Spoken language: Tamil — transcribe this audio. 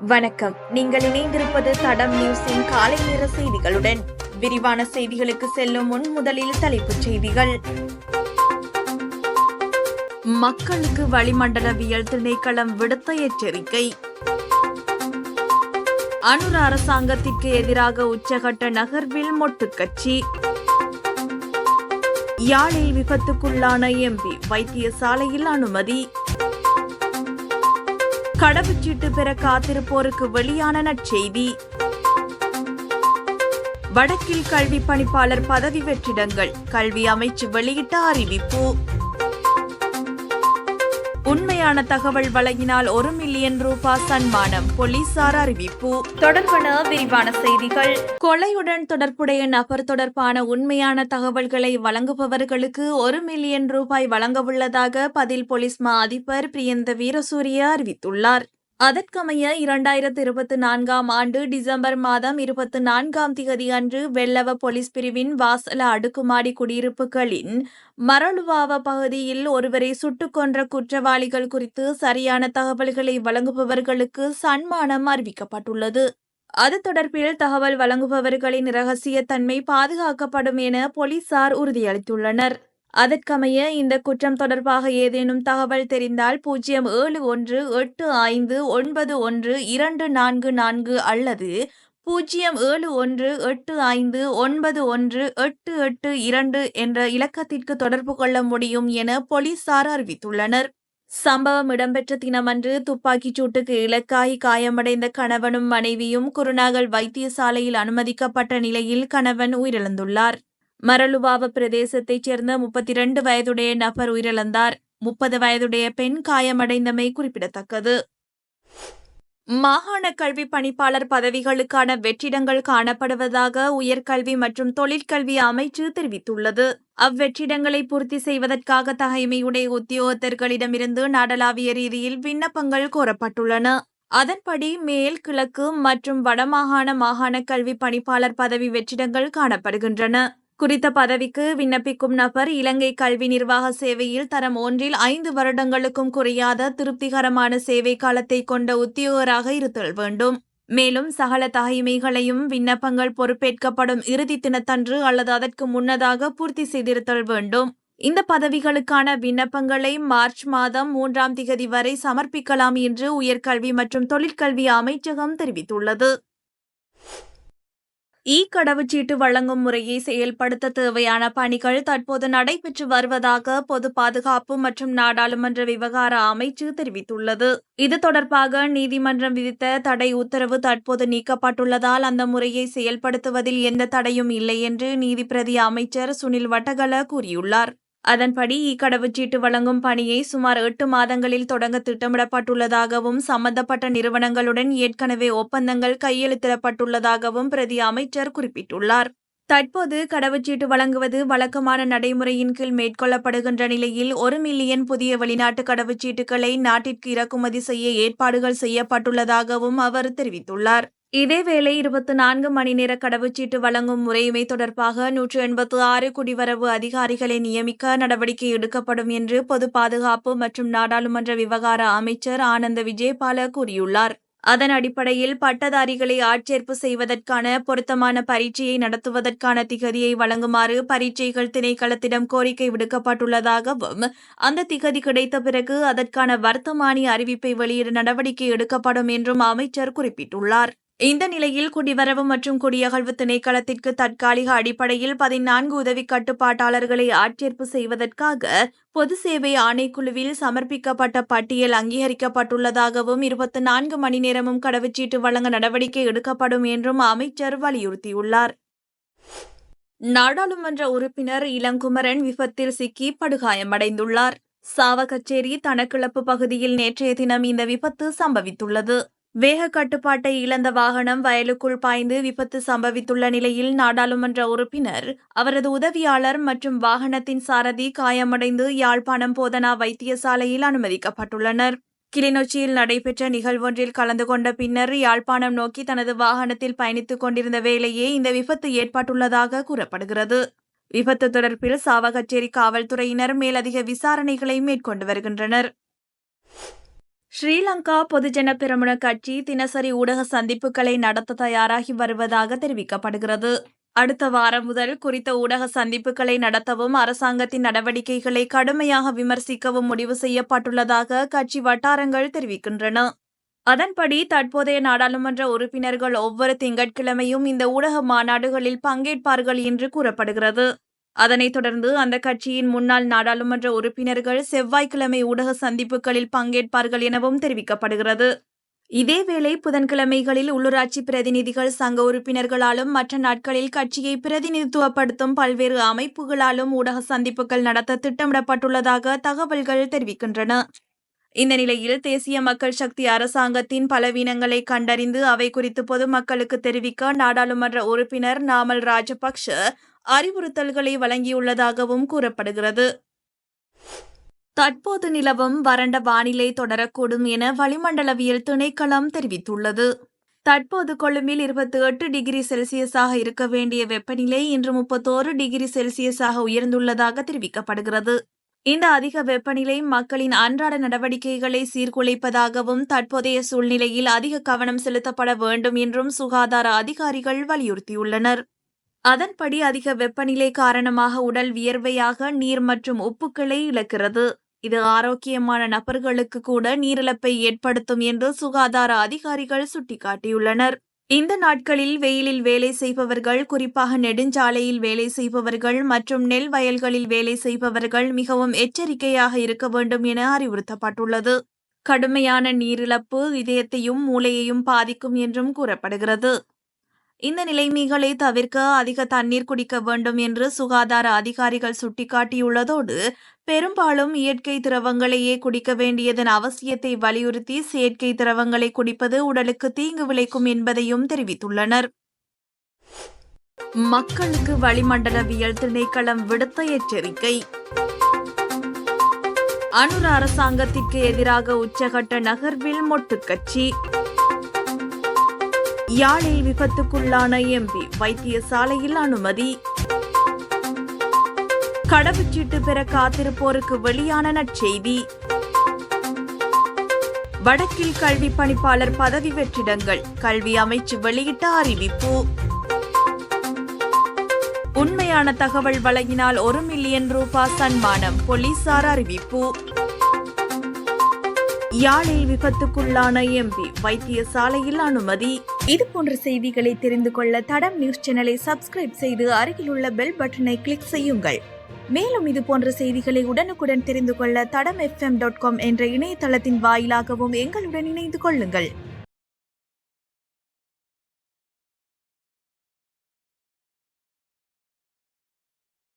வணக்கம். நீங்கள் இணைந்திருப்பது தடம் நியூஸின் காலை நேர செய்திகளுடன். விரிவான செய்திகளுக்கு செல்லும் முன் முதலில் தலைப்புச் செய்திகள். மக்களுக்கு வளிமண்டலவியல் திணைக்களம் விடுத்த எச்சரிக்கை. அனுர அரசாங்கத்திற்கு எதிராக உச்சகட்ட நகர்வில் மொட்டுக்கட்சி. யாழில் விபத்துக்குள்ளான எம்பி வைத்தியசாலையில் அனுமதி. கடவுச்சீட்டு பெற காத்திருப்போருக்கு வெளியான நற்செய்தி. வடக்கில் கல்வி பணிப்பாளர் பதவி வெற்றிடங்கள் கல்வி அமைச்சு வெளியிட்ட அறிவிப்பு. உண்மையான தகவல் வழங்கினால் 1 மில்லியன் ரூபாய் சன்மானம் போலீசார் அறிவிப்பு. தொடர்பான விரிவான செய்திகள். கொலையுடன் தொடர்புடைய நபர் தொடர்பான உண்மையான தகவல்களை வழங்குபவர்களுக்கு 1 மில்லியன் ரூபாய் வழங்கவுள்ளதாக பதில் போலீஸ் மா அதிபர் பிரியந்த வீரசூரிய அறிவித்துள்ளார். அதற்கமைய 2024 ஆண்டு டிசம்பர் மாதம் 24 அன்று வெள்ளவ போலீஸ் பிரிவின் வாசல அடுக்குமாடி குடியிருப்புகளின் மரளுவாவ பகுதியில் ஒருவரை சுட்டுக் கொன்ற குற்றவாளிகள் குறித்து சரியான தகவல்களை வழங்குபவர்களுக்கு சன்மானம் அறிவிக்கப்பட்டுள்ளது. அது தொடர்பில் தகவல் வழங்குபவர்களின் இரகசியத்தன்மை பாதுகாக்கப்படும் என போலீசார் உறுதியளித்துள்ளனர். அதற்கமைய இந்த குற்றம் தொடர்பாக ஏதேனும் தகவல் தெரிந்தால் 07185912244 அல்லது 07185918882 என்ற இலக்கத்திற்கு தொடர்பு கொள்ள முடியும் என போலீசார் அறிவித்துள்ளனர். சம்பவம் இடம்பெற்ற தினமன்று துப்பாக்கிச் சூட்டுக்கு இலக்காகி காயமடைந்த கணவனும் மனைவியும் குருநாகல் வைத்தியசாலையில் அனுமதிக்கப்பட்ட நிலையில் கணவன் உயிரிழந்துள்ளார். மரளுவாவ பிரதேசத்தைச் சேர்ந்த 32 வயதுடைய நபர் உயிரிழந்தார். 30 வயதுடைய பெண் காயமடைந்தமை குறிப்பிடத்தக்கது. மாகாண கல்வி பணிப்பாளர் பதவிகளுக்கான வெற்றிடங்கள் காணப்படுவதாக உயர்கல்வி மற்றும் தொழிற்கல்வி அமைச்சு தெரிவித்துள்ளது. அவ்வெற்றிடங்களை பூர்த்தி செய்வதற்காக தகைமையுடைய உத்தியோகத்தர்களிடமிருந்து நாடளாவிய ரீதியில் விண்ணப்பங்கள் கோரப்பட்டுள்ளன. அதன்படி மேல், கிழக்கு மற்றும் வடமாகாண மாகாண கல்வி பணிப்பாளர் பதவி வெற்றிடங்கள் காணப்படுகின்றன. குறித்த பதவிக்கு விண்ணப்பிக்கும் நபர் இலங்கை கல்வி நிர்வாக சேவையில் தரம் 1 5 வருடங்களுக்கும் குறையாத திருப்திகரமான சேவை காலத்தை கொண்ட உத்தியோகராக இருத்தல் வேண்டும். மேலும் சகல தகைமைகளையும் விண்ணப்பங்கள் பொறுப்பேற்கப்படும் இறுதி தினத்தன்று அல்லது அதற்கு முன்னதாக பூர்த்தி செய்திருத்தல் வேண்டும். இந்த பதவிகளுக்கான விண்ணப்பங்களை மார்ச் மாதம் 3 வரை சமர்ப்பிக்கலாம் என்று உயர்கல்வி மற்றும் தொழிற்கல்வி அமைச்சகம் தெரிவித்துள்ளது. கடவுச்சீட்டு வழங்கும் முறையை செயல்படுத்த தேவையான பணிகள் தற்போது நடைபெற்று வருவதாக பொது பாதுகாப்பு மற்றும் நாடாளுமன்ற விவகார அமைச்சு தெரிவித்துள்ளது. இது தொடர்பாக நீதிமன்றம் விதித்த தடை உத்தரவு தற்போது நீக்கப்பட்டுள்ளதால் அந்த முறையை செயல்படுத்துவதில் எந்த தடையும் இல்லை என்று நீதிப்பிரதி அமைச்சர் சுனில் வட்டகல கூறியுள்ளார். அதன்படி கடவுச்சீட்டு வழங்கும் பணியை சுமார் 8 மாதங்களில் தொடங்க திட்டமிடப்பட்டுள்ளதாகவும் சம்பந்தப்பட்ட நிறுவனங்களுடன் ஏற்கனவே ஒப்பந்தங்கள் கையெழுத்திடப்பட்டுள்ளதாகவும் பிரதி அமைச்சர் குறிப்பிட்டுள்ளார். தற்போது கடவுச்சீட்டு வழங்குவது வழக்கமான நடைமுறையின் கீழ் மேற்கொள்ளப்படுகின்ற நிலையில் 1 மில்லியன் புதிய வெளிநாட்டு கடவுச்சீட்டுகளை நாட்டிற்கு இறக்குமதி செய்ய ஏற்பாடுகள் செய்யப்பட்டுள்ளதாகவும் அவர் தெரிவித்துள்ளார். இதேவேளை 24 மணி நேர கடவுச்சீட்டு வழங்கும் முறைமை தொடர்பாக 186 குடிவரவு அதிகாரிகளை நியமிக்க நடவடிக்கை எடுக்கப்படும் என்று பொது பாதுகாப்பு மற்றும் நாடாளுமன்ற விவகார அமைச்சர் ஆனந்த விஜயபால கூறியுள்ளார். அதன் அடிப்படையில் பட்டதாரிகளை ஆட்சேர்ப்பு செய்வதற்கான பொருத்தமான பரீட்சையை நடத்துவதற்கான திகதியை வழங்குமாறு பரீட்சைகள் திணைக்களத்திடம் கோரிக்கை விடுக்கப்பட்டுள்ளதாகவும் அந்த திகதி கிடைத்த பிறகு அதற்கான வர்த்தமானி அறிவிப்பை வெளியிட நடவடிக்கை எடுக்கப்படும் என்றும் அமைச்சர் குறிப்பிட்டுள்ளார். இந்த நிலையில் குடிவரவு மற்றும் குடியகழ்வு திணைக்களத்திற்கு தற்காலிக அடிப்படையில் 14 உதவி கட்டுப்பாட்டாளர்களை ஆட்சேர்ப்பு செய்வதற்காக பொது சேவை ஆணைக்குழுவில் சமர்ப்பிக்கப்பட்ட பட்டியல் அங்கீகரிக்கப்பட்டுள்ளதாகவும் 24 மணி நேரமும் கடவுச்சீட்டு வழங்க நடவடிக்கை எடுக்கப்படும் என்றும் அமைச்சர் வலியுறுத்தியுள்ளார். நாடாளுமன்ற உறுப்பினர் இளங்குமரன் விபத்தில் சிக்கி படுகாயமடைந்துள்ளார். சாவகச்சேரி தனக்கிழப்பு பகுதியில் நேற்றைய தினம் இந்த விபத்து சம்பவித்துள்ளது. வேக கட்டுப்பாட்டை இழந்த வாகனம் வயலுக்குள் பாய்ந்து விபத்து சம்பவித்துள்ள நிலையில் நாடாளுமன்ற உறுப்பினர், அவரது உதவியாளர் மற்றும் வாகனத்தின் சாரதி காயமடைந்து யாழ்ப்பாணம் போதனா வைத்தியசாலையில் அனுமதிக்கப்பட்டுள்ளனர். கிளிநொச்சியில் நடைபெற்ற நிகழ்வொன்றில் கலந்து கொண்ட பின்னர் யாழ்ப்பாணம் நோக்கி தனது வாகனத்தில் பயணித்துக் கொண்டிருந்த வேளையே இந்த விபத்து ஏற்பட்டுள்ளதாக கூறப்படுகிறது. விபத்து தொடர்பில் சாவகச்சேரி காவல்துறையினர் மேலதிக விசாரணைகளை மேற்கொண்டு வருகின்றனர். ஸ்ரீலங்கா பொதுஜன பெரமுன கட்சி தினசரி ஊடக சந்திப்புகளை நடத்த தயாராகி வருவதாக தெரிவிக்கப்படுகிறது. அடுத்த வாரம் முதல் குறித்த ஊடக சந்திப்புகளை நடத்தவும் அரசாங்கத்தின் நடவடிக்கைகளை கடுமையாக விமர்சிக்கவும் முடிவு செய்யப்பட்டுள்ளதாக கட்சி வட்டாரங்கள் தெரிவிக்கின்றன. அதன்படி தற்போதைய நாடாளுமன்ற உறுப்பினர்கள் ஒவ்வொரு திங்கட்கிழமையும் இந்த ஊடக மாநாடுகளில் பங்கேற்பார்கள் என்று கூறப்படுகிறது. அதனைத் தொடர்ந்து அந்த கட்சியின் முன்னாள் நாடாளுமன்ற உறுப்பினர்கள் செவ்வாய்க்கிழமை ஊடக சந்திப்புகளில் பங்கேற்பார்கள் எனவும் தெரிவிக்கப்படுகிறது. இதேவேளை புதன்கிழமைகளில் உள்ளூராட்சி பிரதிநிதிகள் சங்க உறுப்பினர்களாலும் மற்ற நாட்களில் கட்சியை பிரதிநிதித்துவப்படுத்தும் பல்வேறு அமைப்புகளாலும் ஊடக சந்திப்புகள் நடத்த திட்டமிடப்பட்டுள்ளதாக தகவல்கள் தெரிவிக்கின்றன. இந்த நிலையில் தேசிய மக்கள் சக்தி அரசாங்கத்தின் பலவீனங்களை கண்டறிந்து அவை குறித்து பொதுமக்களுக்கு தெரிவிக்க நாடாளுமன்ற உறுப்பினர் நாமல் ராஜபக்ஷ அறிவுறுத்தல்களை வழங்கியுள்ளதாகவும் கூறப்படுகிறது. தற்போது நிலவும் வறண்ட வானிலை தொடரக்கூடும் என வளிமண்டலவியல் திணைக்களம் தெரிவித்துள்ளது. தற்போது கொழும்பில் 28 டிகிரி செல்சியஸாக இருக்க வேண்டிய வெப்பநிலை இன்று 31 டிகிரி செல்சியஸாக உயர்ந்துள்ளதாக தெரிவிக்கப்படுகிறது. இந்த அதிக வெப்பநிலை மக்களின் அன்றாட நடவடிக்கைகளை சீர்குலைப்பதாகவும் தற்போதைய சூழ்நிலையில் அதிக கவனம் செலுத்தப்பட வேண்டும் என்றும் சுகாதார அதிகாரிகள் வலியுறுத்தியுள்ளனர். அதன்படி அதிக வெப்பநிலை காரணமாக உடல் வியர்வையாக நீர் மற்றும் உப்புக்களை இழக்கிறது. இது ஆரோக்கியமான நபர்களுக்கு கூட நீரிழப்பை ஏற்படுத்தும் என்று சுகாதார அதிகாரிகள் சுட்டிக்காட்டியுள்ளனர். இந்த நாட்களில் வெயிலில் வேலை செய்பவர்கள், குறிப்பாக நெடுஞ்சாலையில் வேலை செய்பவர்கள் மற்றும் நெல் வயல்களில் வேலை செய்பவர்கள் மிகவும் எச்சரிக்கையாக இருக்க வேண்டும் என அறிவுறுத்தப்பட்டுள்ளது. கடுமையான நீரிழப்பு இதயத்தையும் மூளையையும் பாதிக்கும் என்றும் கூறப்படுகிறது. இந்த நிலைமைகளை தவிர்க்க அதிக தண்ணீர் குடிக்க வேண்டும் என்று சுகாதார அதிகாரிகள் சுட்டிக்காட்டியுள்ளதோடு பெரும்பாலும் இயற்கை திரவங்களையே குடிக்க வேண்டியதன் அவசியத்தை வலியுறுத்தி செயற்கை திரவங்களை குடிப்பது உடலுக்கு தீங்கு விளைக்கும் என்பதையும் தெரிவித்துள்ளனர். மக்களுக்கு வளிமண்டலவியல் திணைக்களம் விடுத்த எச்சரிக்கை. அனுர அரசாங்கத்திற்கு எதிராக உச்சகட்ட நகர்வில் மொட்டுக்கட்சி. யாழில் விபத்துக்குள்ளான எம்பி வைத்தியசாலையில் அனுமதி. கடவுச்சீட்டு பெற காத்திருப்போருக்கு வெளியான நற்செய்தி. வடக்கில் கல்வி பணிப்பாளர் பதவி வெற்றிடங்கள் கல்வி அமைச்சு வெளியிட்ட அறிவிப்பு. உண்மையான தகவல் வழங்கினால் 1 மில்லியன் ரூபாய் சன்மானம் போலீசார் அறிவிப்பு. யாழில் விபத்துக்குள்ளான எம்பி வைத்தியசாலையில் அனுமதி. இதுபோன்ற செய்திகளை தெரிந்து கொள்ள தடம் நியூஸ் சேனலை சப்ஸ்கிரைப் செய்து அருகில் உள்ள பெல் பட்டனை கிளிக் செய்யுங்கள். மேலும் இதுபோன்ற செய்திகளை உடனுக்குடன் தெரிந்து கொள்ள தடம் fm.com என்ற இணையதளத்தின் வாயிலாகவும் எங்களுடன் இணைந்து கொள்ளுங்கள்.